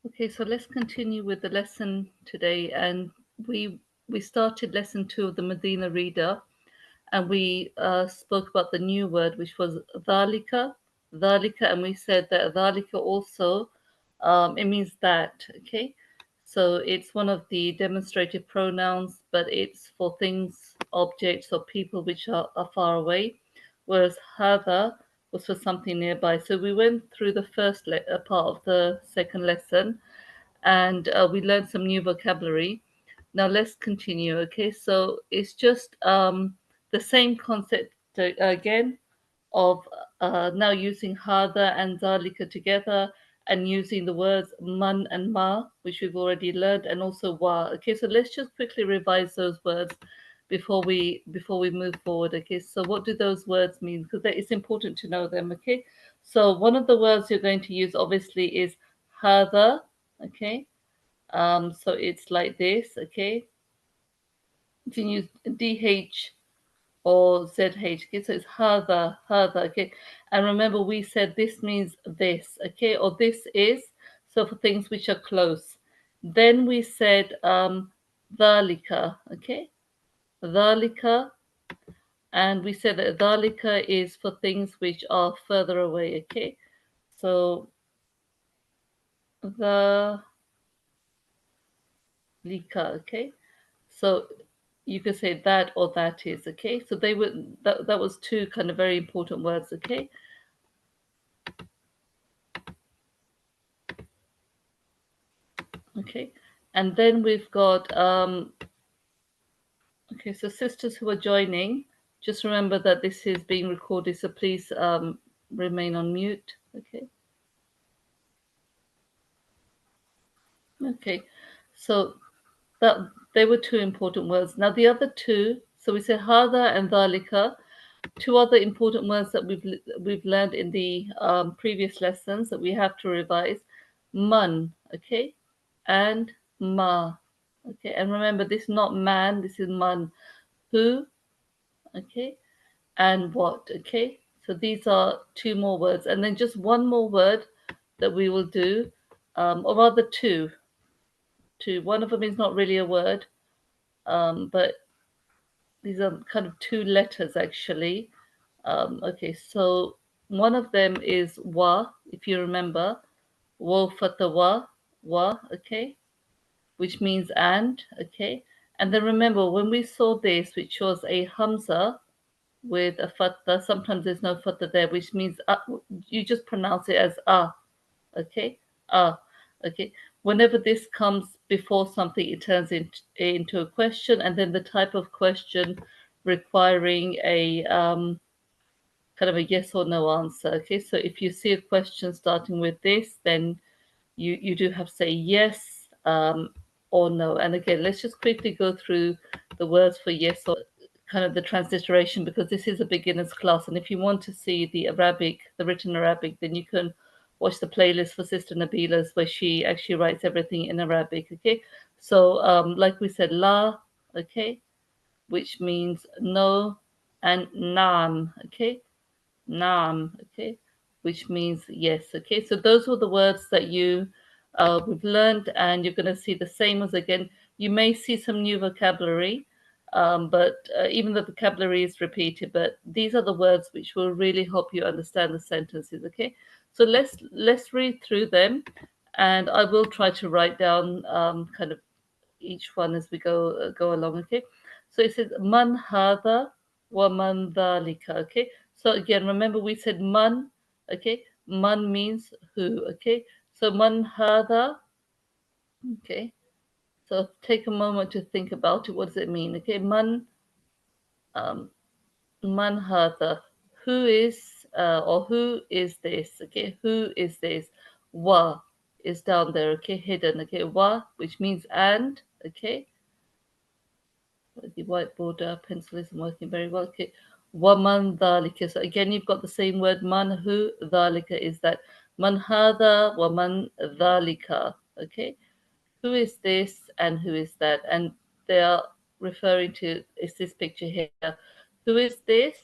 Okay, so let's continue with the lesson today, and we started lesson 2 of the Medina Reader, and we spoke about the new word, which was dhalika, dhalika, and we said that dhalika also it means that. Okay, so it's one of the demonstrative pronouns, but it's for things, objects, or people which are far away, whereas hada was for something nearby. So we went through the first part of the second lesson, and we learned some new vocabulary. Now let's continue. Okay, so it's just the same concept again of now using hada and zalika together, and using the words man and ma, which we've already learned, and also wa. Okay, so let's just quickly revise those words before we move forward. Okay, so what do those words mean? Because it's important to know them. Okay, so one of the words you're going to use obviously is hada. Okay, so it's like this. Okay, you can use dh or zh. Okay, so it's hada, hada. Okay, and remember we said this means this. Okay, or this is, so for things which are close. Then we said dhalika. Okay, dhalika, and we said that dhalika is for things which are further away. Okay, so dhalika. Okay, so you could say that or that is. Okay, so they were that was two kind of very important words. Okay, okay, and then we've got okay, so sisters who are joining, just remember that this is being recorded, so please remain on mute. Okay, okay, so that they were two important words. Now the other two, so we said hada and dhalika. Two other important words that we've learned in the previous lessons that we have to revise: man, okay, and ma, okay. And remember, this is not man, this is man. Who, okay, and what, okay. So these are two more words, and then just one more word that we will do, or rather two. Two. One of them is not really a word, but these are kind of two letters actually. Okay, so one of them is wa, if you remember, wa fatha wa, okay, which means and, okay. And then remember when we saw this, which was a hamza with a fatha, sometimes there's no fatha there, which means you just pronounce it as okay, okay. Whenever this comes before something, it turns into a question, and then the type of question requiring a kind of a yes or no answer. Okay, so if you see a question starting with this, then you do have to say yes or no. And again, let's just quickly go through the words for yes or kind of the transliteration, because this is a beginner's class. And if you want to see the Arabic, the written Arabic, then you can watch the playlist for Sister Nabeelas, where she actually writes everything in Arabic. Okay, so like we said, la, okay, which means no, and nam, okay, Naam, okay, which means yes. Okay, so those were the words that we've learned, and you're going to see the same as again. You may see some new vocabulary, but even the vocabulary is repeated. But these are the words which will really help you understand the sentences. Okay, so let's read through them, and I will try to write down kind of each one as we go along. Okay, so it says man hada wa man dhalika. Okay, so again, remember we said man. Okay, man means who. Okay, so man hada. Okay, so take a moment to think about it. What does it mean? Okay, um, man hada. Who is or who is this? Okay, who is this? Wa is down there. Okay, hidden. Okay, wa, which means and. Okay, the whiteboard pencil isn't working very well. Okay. Waman dhalika. So again, you've got the same word. Man who dhalika is that. Man hada waman dhalika. Okay. Who is this and who is that? And they are referring to is this picture here. Who is this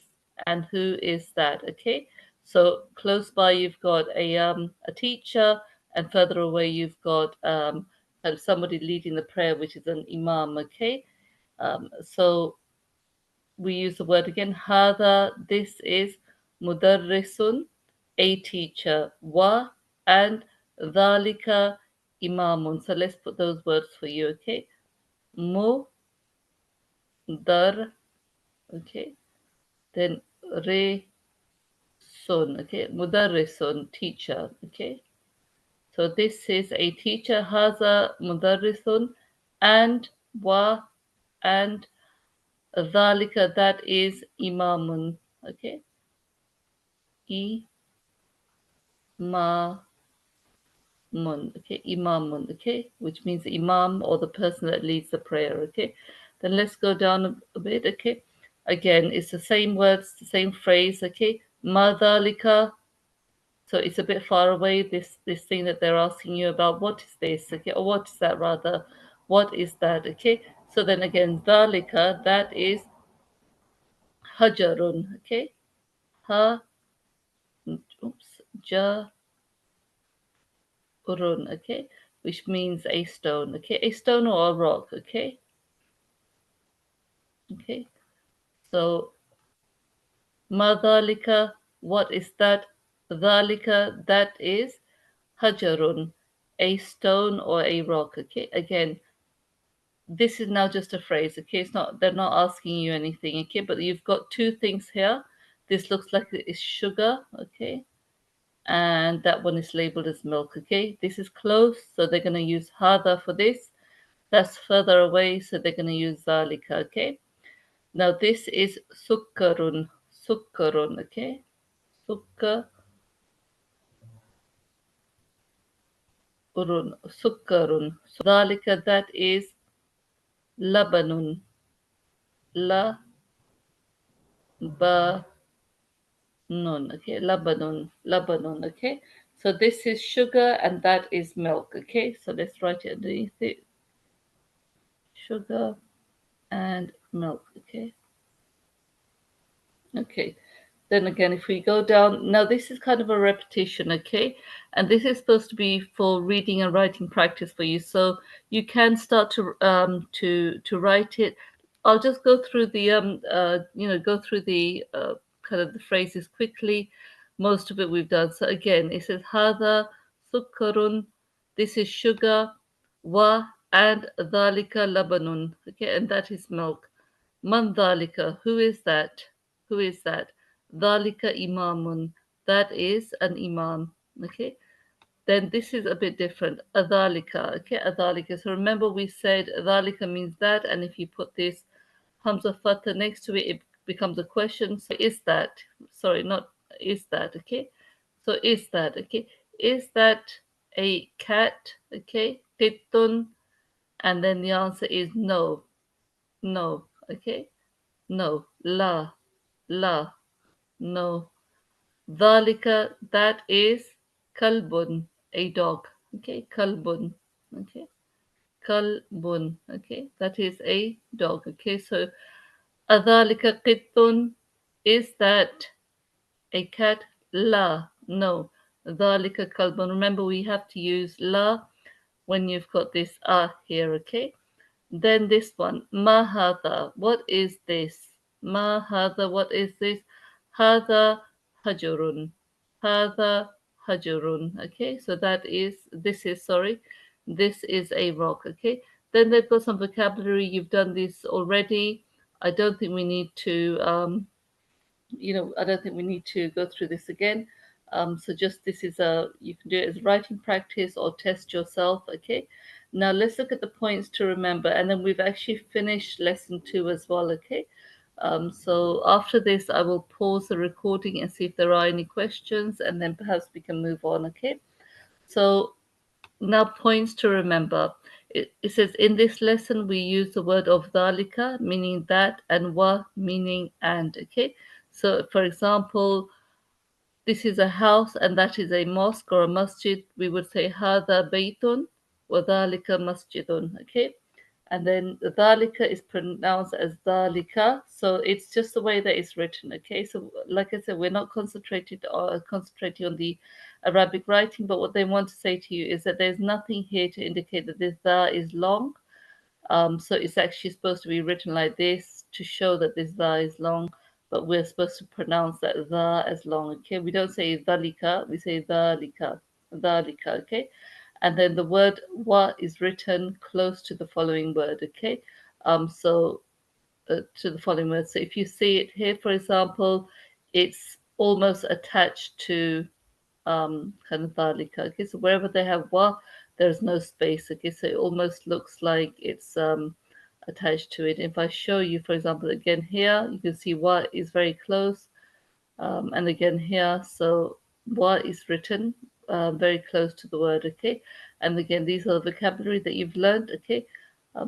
and who is that? Okay. So close by, you've got a teacher and further away you've got somebody leading the prayer, which is an imam. Okay, so we use the word again. Hada, this is mudarrisun, a teacher. Wa, and dhalika, imamun. So let's put those words for you. Okay, mudar. Okay, then re son. Okay, mudarrisun, teacher. Okay. So this is a teacher, haza mudarrisun, and wa, and dhalika, that is imamun. Okay, imamun. Okay, imamun. Okay, which means imam or the person that leads the prayer. Okay, then let's go down a bit. Okay, again, it's the same words, the same phrase. Okay, ma dhalika. So it's a bit far away, this thing that they're asking you about. What is this? Okay, or what is that rather? What is that? Okay. So then again, dhalika, that is hajarun. Okay. Ha oops, jarun, okay, which means a stone. Okay, a stone or a rock. Okay. Okay. So madhalika, what is that? Dhalika, that is hajarun, a stone or a rock. Okay, again, this is now just a phrase. Okay, it's not, they're not asking you anything. Okay, but you've got two things here. This looks like it is sugar. Okay, and that one is labeled as milk. Okay, this is close, so they're going to use hada for this. That's further away, so they're going to use zalika. Okay, now this is sukkarun. Sukkarun. Okay, sukkarun. Sukkarun. So zalika, that is labanun. La ba Nun, okay, Labanun, okay. So this is sugar and that is milk, okay. So let's write it underneath it. Sugar and milk, okay. Okay. Then again, if we go down, now this is kind of a repetition, okay? And this is supposed to be for reading and writing practice for you. So you can start to write it. I'll just go through the go through the kind of the phrases quickly. Most of it we've done. So again, it says hada sukkarun. This is sugar. Wa, and dhalika labanun. Okay, and that is milk. Man dhalika, who is that? Who is that? Dhalika imamun, that is an imam. Okay, then this is a bit different. Adhalika, okay, adhalika. So remember we said adhalika means that, and if you put this hamza fatha next to it, it becomes a question. So is that? Sorry, not is that. Okay, so is that? Okay, is that a cat? Okay, tittun, and then the answer is no, no. Okay. No, la, no. Dhalika, that is kalbun, a dog. Okay, kalbun. Okay, kalbun. Okay, that is a dog. Okay, so adhalika qittun, is that a cat? La, no. Dhalika kalbun. Remember, we have to use la when you've got this here. Okay. Then this one, mahada, what is this? Mahada, what is this? Hada hajurun. Hada hajurun. Okay, so this is a rock. Okay, then they've got some vocabulary. You've done this already. I don't think we need to I don't think we need to go through this again. So just this is you can do it as writing practice or test yourself. Okay. Now let's look at the points to remember, and then we've actually finished lesson 2 as well. Okay. So after this, I will pause the recording and see if there are any questions, and then perhaps we can move on. Okay. So now points to remember. It says in this lesson we use the word of dhalika meaning that and wa meaning and. Okay, so for example, this is a house and that is a mosque or a masjid. We would say hada baytun wa dhalika masjidun. Okay, and then the dhalika is pronounced as dhalika, so it's just the way that it's written. Okay, so like I said, we're not concentrating on the Arabic writing, but what they want to say to you is that there's nothing here to indicate that this the is long. So it's actually supposed to be written like this to show that this the is long, but we're supposed to pronounce that the as long. Okay, we don't say dhalika, we say dhalika, dhalika. Okay, and then the word wa is written close to the following word. Okay, so to the following word. So if you see it here, for example, it's almost attached to kind of dhalika. Okay, so wherever they have wa, there's no space. Okay, so it almost looks like it's attached to it. If I show you, for example, again here, you can see wa is very close, and again here, so wa is written very close to the word. Okay, and again, these are the vocabulary that you've learned. Okay,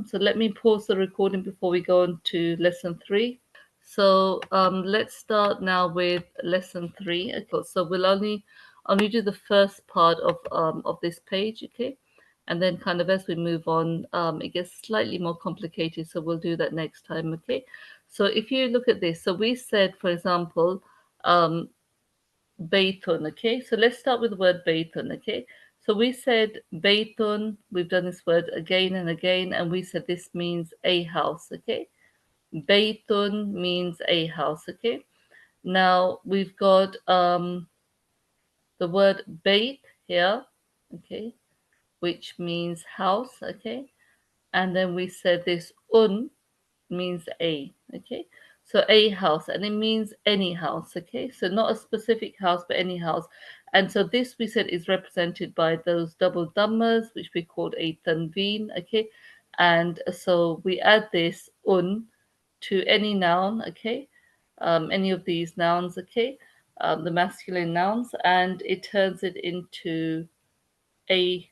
so let me pause the recording before we go on to lesson 3. So let's start now with lesson 3. Okay, so we'll only do the first part of this page, okay? And then kind of as we move on, it gets slightly more complicated. So we'll do that next time, okay? So if you look at this, so we said, for example, um, Baytun, okay? So let's start with the word Baytun, okay? So we said Baytun, we've done this word again and again, and we said this means a house, okay? Baytun means a house, okay? Now we've got the word Bayt here, okay, which means house, okay? And then we said this means a, okay? So a house, and it means any house, okay? So not a specific house, but any house. And so this we said is represented by those double dhammas, which we called a tanveen, okay? And so we add this to any noun, okay? Any of these nouns, okay? The masculine nouns, and it turns it into a,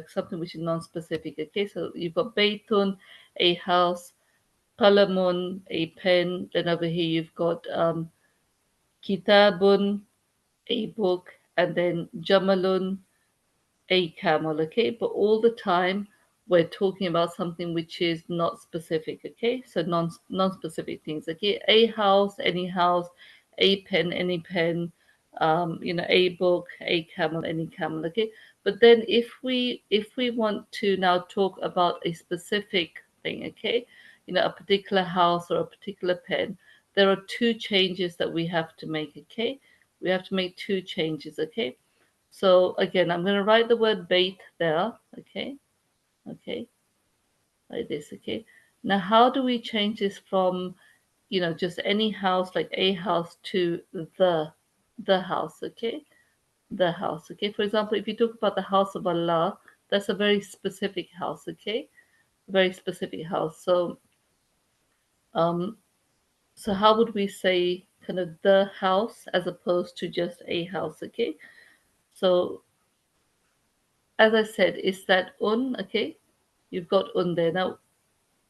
something which is non-specific, okay? So you've got baytun, a house, qalamun, a pen. Then over here you've got kitabun, a book, and then jamalun, a camel, okay? But all the time we're talking about something which is not specific, okay? So non-specific things, okay? A house, any house, a pen, any pen, a book, a camel, any camel, okay? But then if we want to now talk about a specific thing, okay? A particular house or a particular pen, there are two changes that we have to make, okay? We have to make two changes, okay? So again, I'm going to write the word bait there. Okay. Okay. Like this. Okay. Now, how do we change this from, just any house, like a house, to the house? Okay. The house. Okay. For example, if you talk about the house of Allah, that's a very specific house. Okay. Very specific house. Um, so how would we say kind of the house as opposed to just a house? Okay. So as I said, it's that okay? You've got there. Now,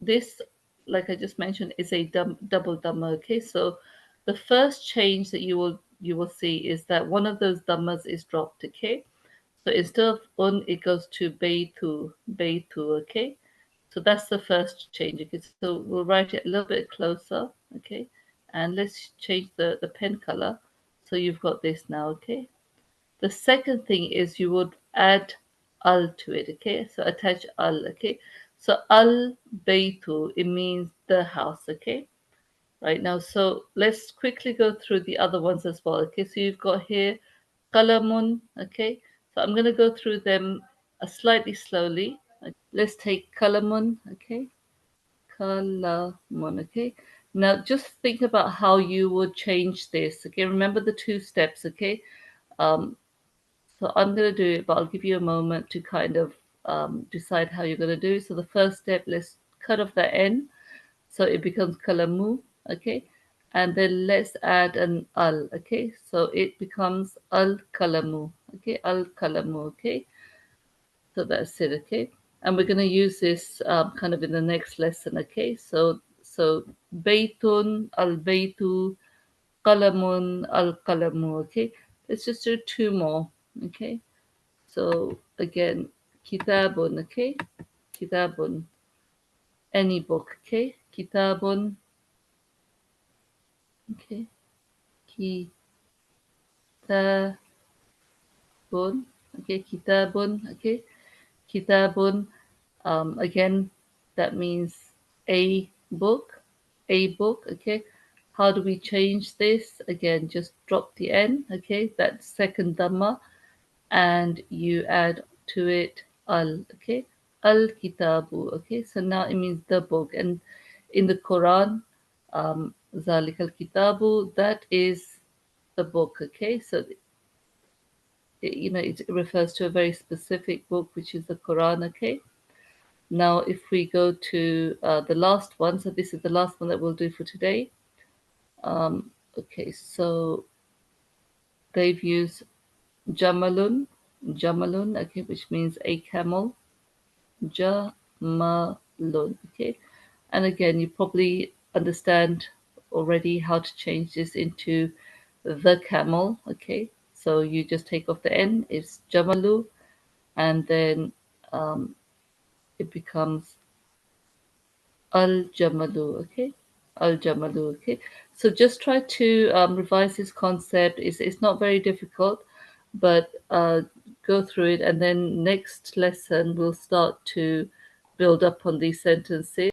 this, like I just mentioned, is a double dhamma, okay? So the first change that you will see is that one of those dhammas is dropped, okay? So instead of it goes to beitu, okay? So that's the first change, okay? So we'll write it a little bit closer, okay? And let's change the pen color. So you've got this now, okay? The second thing is you would add al to it, okay? So attach al, okay? So al baytu, it means the house, okay? Right now, so let's quickly go through the other ones as well, okay? So you've got here kalamun, okay? So I'm going to go through them slightly slowly. Let's take kalamun, okay? Kalamun, okay? Now just think about how you would change this, okay? Remember the two steps, okay? Um, So I'm going to do it, but I'll give you a moment to kind of decide how you're going to do it. So the first step, let's cut off the N. So it becomes kalamu, okay? And then let's add an al, okay? So it becomes al kalamu, okay? Al kalamu, okay? So that's it, okay? And we're going to use this kind of in the next lesson, okay? So baytun, al baytu, qalamun, al qalamu, okay? Let's just do two more, okay? So again, kitabun, okay? Kitabun, any book, okay? Kitabun, okay? Kitabun, bun. Okay, kitabun. Okay, kitabun. Again, that means a book, a book. Okay, how do we change this? Again, just drop the n. Okay, that second dhamma, and you add to it al. Okay, al kitabu. Okay, so now it means the book, and in the Quran, zalik al kitabu, that is the book. Okay, so it refers to a very specific book, which is the Quran. Okay, now if we go to the last one, so this is the last one that we'll do for today. Okay, so they've used jamalun, jamalun, okay, which means a camel, jamalun. Okay, and again, you probably understand already how to change this into the camel. Okay, so you just take off the n, it's jamalu, and then um, it becomes al jamalu. Okay, al jamalu. Okay, so just try to revise this concept. It's not very difficult, but go through it, and then next lesson we'll start to build up on these sentences.